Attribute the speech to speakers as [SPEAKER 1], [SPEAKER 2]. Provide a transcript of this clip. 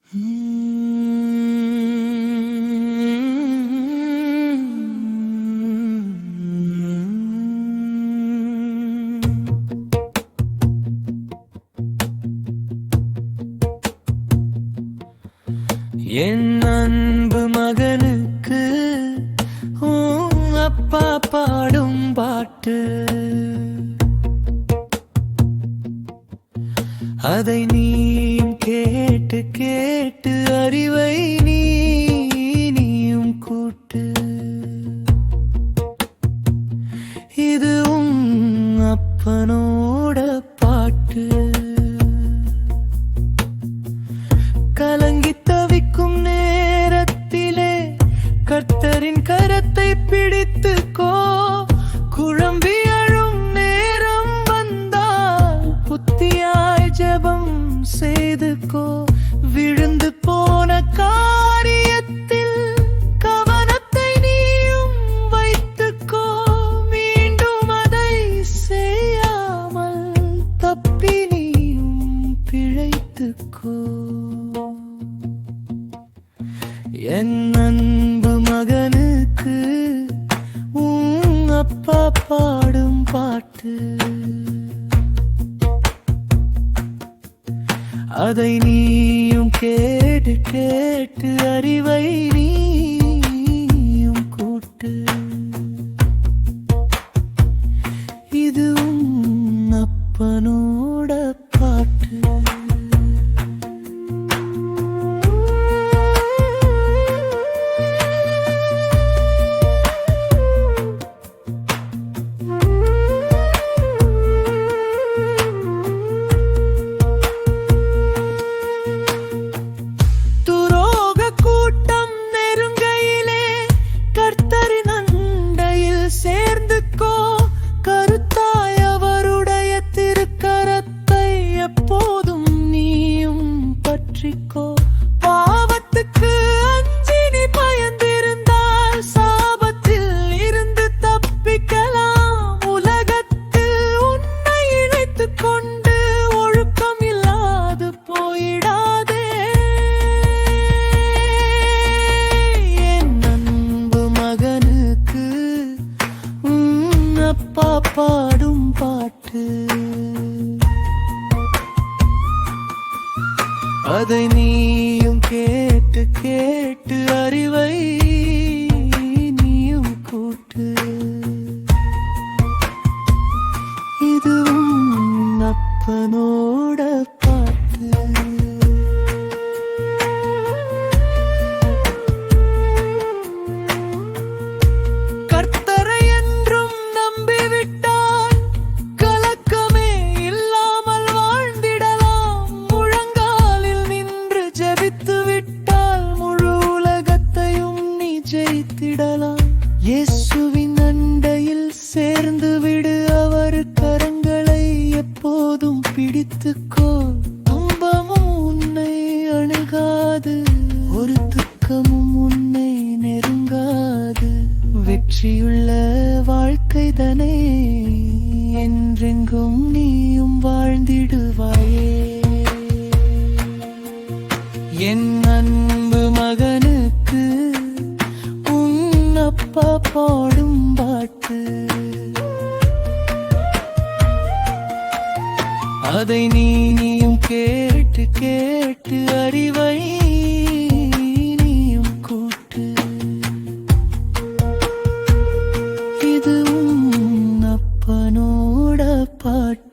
[SPEAKER 1] என் அன்பு மகனுக்கு அப்பா பாடும் பாட்டு, அதை நீயும் கேட்டு கேட்டு அறிவை நீயும் கூட்டு. இது அப்பனோட பாட்டு. கலங்கி தவிக்கும் நேரத்திலே கர்த்தரின் கரத்தை பிடித்துக்கோ. குழம்பி அழும் நேரம் வந்தால் புத்தியாய் ஜெபம் செய்துக்கோ. விழுந்து போன காரியத்தில் கவனத்தை நீயும் வைத்துக்கோ. மீண்டும் அதை செய்யாமல் தப்பி நீயும் பிழைத்துக்கோ. என் அன்பு மகனுக்கு அப்பா பாடும் பாட்டு, அதை நீயும் கேட்டு கேட்டு அறிவை நீயும் கூட்டு. இது அப்பனோட பாட்டு. பாவத்துக்கு அஞ்சி நீ பயந்திருந்தால் சாபத்தில் இருந்து தப்பிக்கலாம். உலகத்தில் உன்னை இணைத்துக் கொண்டு ஒழுக்கம் இல்லாது போயிடாதே. என் அன்பு மகனுக்கு அப்பா பாடும் பாட்டு, அதை நீயும் கேட்டு கேட்டு அறிவை நீயும் கூட்டு. இது அப்பனோட பாட்டு. கர்த்தரை என்றும் நம்பிவிட்டால் கலக்கமே இல்லாமல் வாழ்ந்திடலாம். முழங்காலில் நின்று ஜெபித்து விட்டால் முழு உலகத்தையும் நீ ஜெயித்திடலாம். இயேசுவின் அண்டையில் சேர்ந்து விடு, அவர் கரங்களை எப்போதும் பிடித்துக்கோ. துன்பமும் உன்னை அணுகாது, ஒரு துக்கமும் உன்னை நெருங்காது. வெற்றியுள்ள வாழ்க்கைதனை என்றெங்கும் நீயும் வாழ்ந்திடுவாயே. என் அன்பு மகனுக்கு அப்பா பாடும் பாட்டு, அதை நீயும் கேட்டு கேட்டு அறிவை நீயும் கூட்டு. இது அப்பனோட பாட்டு.